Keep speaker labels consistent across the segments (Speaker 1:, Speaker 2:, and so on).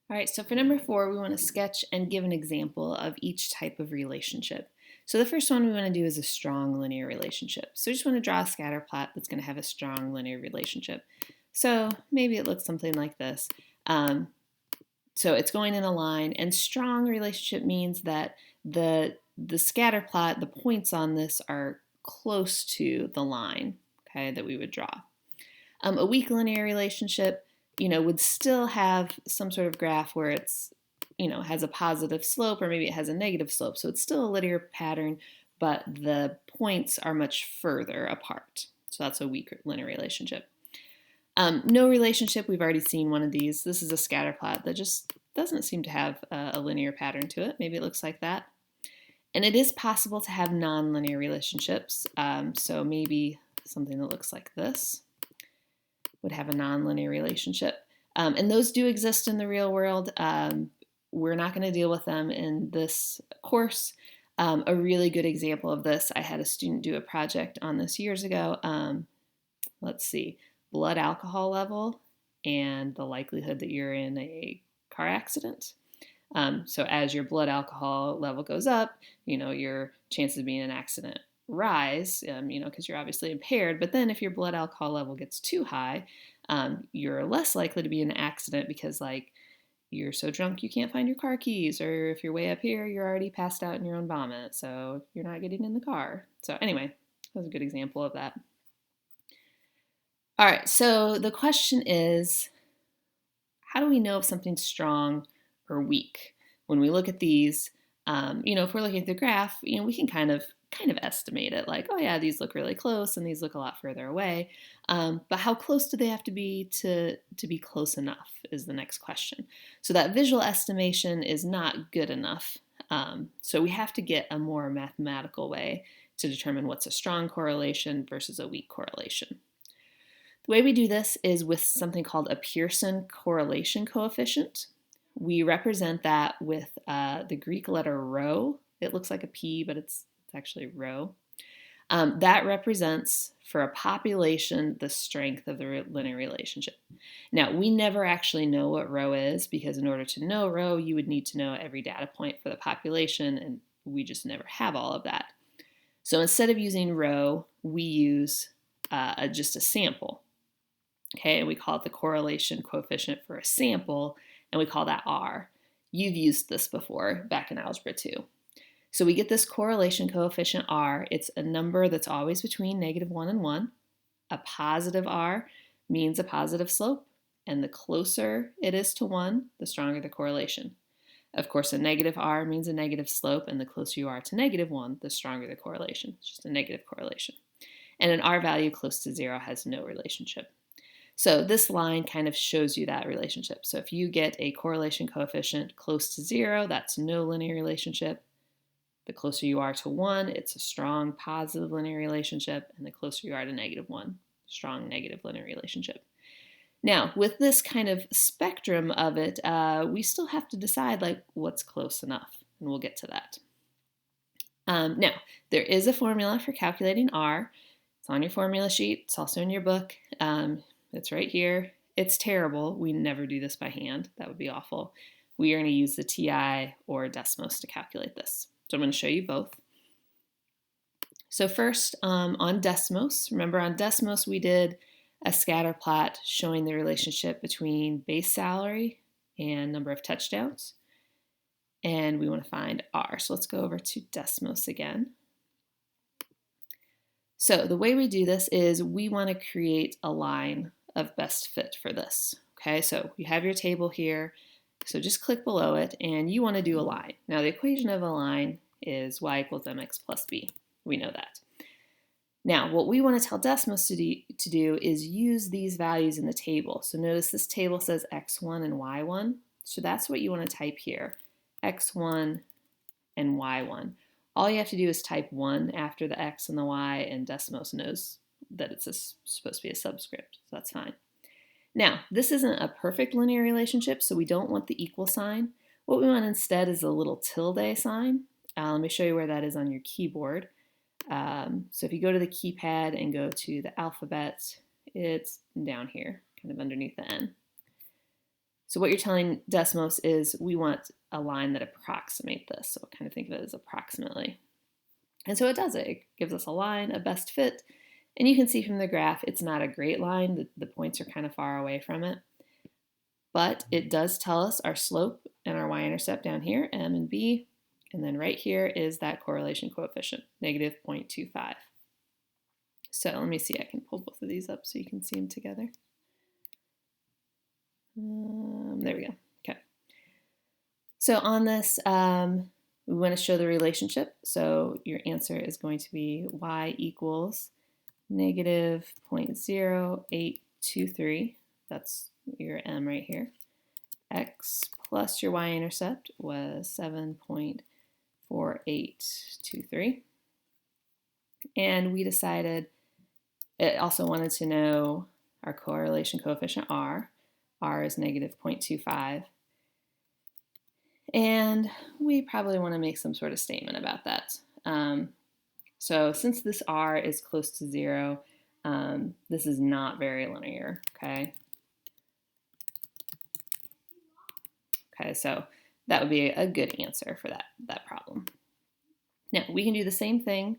Speaker 1: All right, so for number 4, we want to sketch and give an example of each type of relationship. So the first one we want to do is a strong linear relationship. So we just want to draw a scatter plot that's going to have a strong linear relationship. So maybe it looks something like this. So it's going in a line, and strong relationship means that the scatter plot, the points on this are close to the line, okay, that we would draw. A weak linear relationship, would still have some sort of graph where it's, has a positive slope, or maybe it has a negative slope. So it's still a linear pattern, but the points are much further apart. So that's a weak linear relationship. No relationship, we've already seen one of these. This is a scatter plot that just doesn't seem to have a linear pattern to it. Maybe it looks like that. And it is possible to have nonlinear relationships. So maybe something that looks like this would have a nonlinear relationship. And those do exist in the real world. We're not going to deal with them in this course. A really good example of this, I had a student do a project on this years ago. Let's see, blood alcohol level and the likelihood that you're in a car accident. So as your blood alcohol level goes up, your chances of being in an accident rise, because you're obviously impaired. But then if your blood alcohol level gets too high, you're less likely to be in an accident because, you're so drunk you can't find your car keys, or if you're way up here, you're already passed out in your own vomit, so you're not getting in the car. So anyway, that was a good example of that. All right, so the question is, how do we know if something's strong or weak? When we look at these, if we're looking at the graph, we can kind of estimate it, like, oh yeah, these look really close and these look a lot further away. But how close do they have to be be close enough is the next question. So that visual estimation is not good enough. So we have to get a more mathematical way to determine what's a strong correlation versus a weak correlation. The way we do this is with something called a Pearson correlation coefficient. We represent that with the Greek letter rho. It looks like a P, but it's actually rho. That represents, for a population, the strength of the linear relationship. Now, we never actually know what rho is, because in order to know rho, you would need to know every data point for the population, and we just never have all of that. So instead of using rho, we use just a sample. Okay, and we call it the correlation coefficient for a sample, and we call that R. You've used this before back in Algebra 2. So we get this correlation coefficient R. It's a number that's always between -1 and 1. A positive R means a positive slope, and the closer it is to 1, the stronger the correlation. Of course, a negative R means a negative slope, and the closer you are to -1, the stronger the correlation. It's just a negative correlation. And an R value close to 0 has no relationship. So this line kind of shows you that relationship. So if you get a correlation coefficient close to 0, that's no linear relationship. The closer you are to 1, it's a strong positive linear relationship. And the closer you are to -1, strong negative linear relationship. Now, with this kind of spectrum of it, we still have to decide what's close enough. And we'll get to that. Now, there is a formula for calculating R. It's on your formula sheet. It's also in your book. It's right here. It's terrible. We never do this by hand. That would be awful. We are going to use the TI or Desmos to calculate this. So I'm going to show you both. So first, on Desmos, remember on Desmos we did a scatter plot showing the relationship between base salary and number of touchdowns. And we want to find R. So let's go over to Desmos again. So the way we do this is we want to create a line of best fit for this. Okay, so you have your table here. So just click below it, and you want to do a line. Now the equation of a line is y equals mx plus b. We know that. Now what we want to tell Desmos to do is use these values in the table. So notice this table says x1 and y1. So that's what you want to type here, x1 and y1. All you have to do is type 1 after the x and the y, and Desmos knows that it's supposed to be a subscript, so that's fine. Now, this isn't a perfect linear relationship, so we don't want the equal sign. What we want instead is a little tilde sign. Let me show you where that is on your keyboard. So if you go to the keypad and go to the alphabet, it's down here, kind of underneath the N. So what you're telling Desmos is we want a line that approximates this. So kind of think of it as approximately. And so it does it. It gives us a line, a best fit. And you can see from the graph, it's not a great line. The points are kind of far away from it. But it does tell us our slope and our y-intercept down here, m and b. And then right here is that correlation coefficient, negative 0.25. So let me see, I can pull both of these up so you can see them together. There we go. Okay. So on this, we want to show the relationship. So your answer is going to be y equals negative 0.0823. That's your m right here. X plus your y-intercept was 7.4823. And we decided it also wanted to know our correlation coefficient r. R is negative 0.25. And we probably want to make some sort of statement about that. So since this r is close to 0, this is not very linear, okay? Okay, so that would be a good answer for that problem. Now, we can do the same thing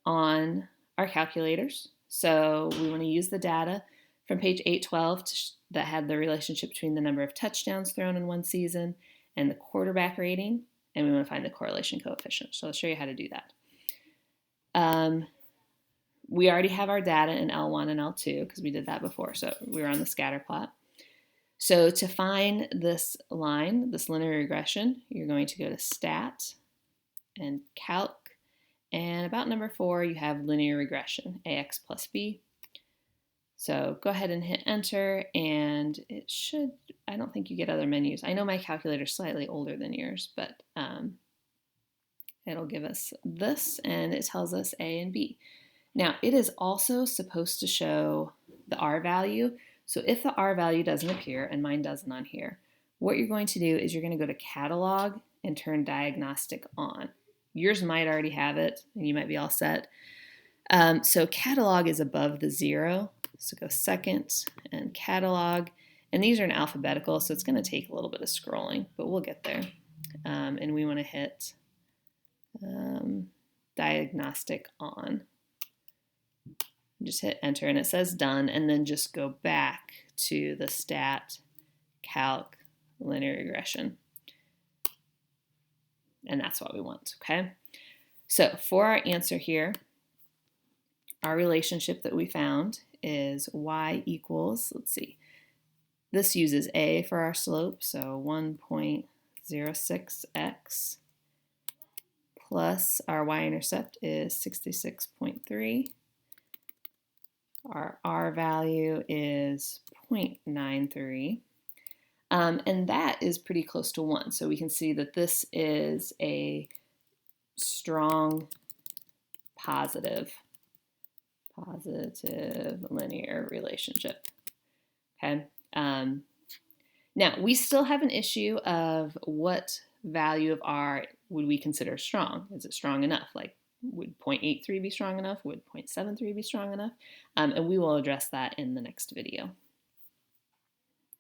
Speaker 1: on our calculators. So we want to use the data from page 812 that had the relationship between the number of touchdowns thrown in one season and the quarterback rating, and we want to find the correlation coefficient. So I'll show you how to do that. We already have our data in L1 and L2 because we did that before, so we were on the scatter plot. So to find this line, this linear regression, you're going to go to Stat and Calc, and about number 4, you have linear regression, AX plus B. So go ahead and hit enter, and it should, I don't think you get other menus. I know my calculator is slightly older than yours, but it'll give us this, and it tells us A and B. Now, it is also supposed to show the R value. So if the R value doesn't appear, and mine doesn't on here, what you're going to do is you're going to go to Catalog and turn Diagnostic on. Yours might already have it, and you might be all set. So Catalog is above the 0. So go Second and Catalog. And these are in alphabetical, so it's going to take a little bit of scrolling, but we'll get there. And we want to hit Diagnostic on. Just hit enter, and it says done, and then just go back to the Stat, Calc, linear regression. And that's what we want, okay? So for our answer here, our relationship that we found is y equals, let's see, this uses a for our slope, so 1.06x plus our y-intercept is 66.3. Our R value is 0.93. And that is pretty close to 1. So we can see that this is a strong positive linear relationship. Okay. Now, we still have an issue of what value of R would we consider strong? Is it strong enough? Like, would 0.83 be strong enough? Would 0.73 be strong enough? And we will address that in the next video.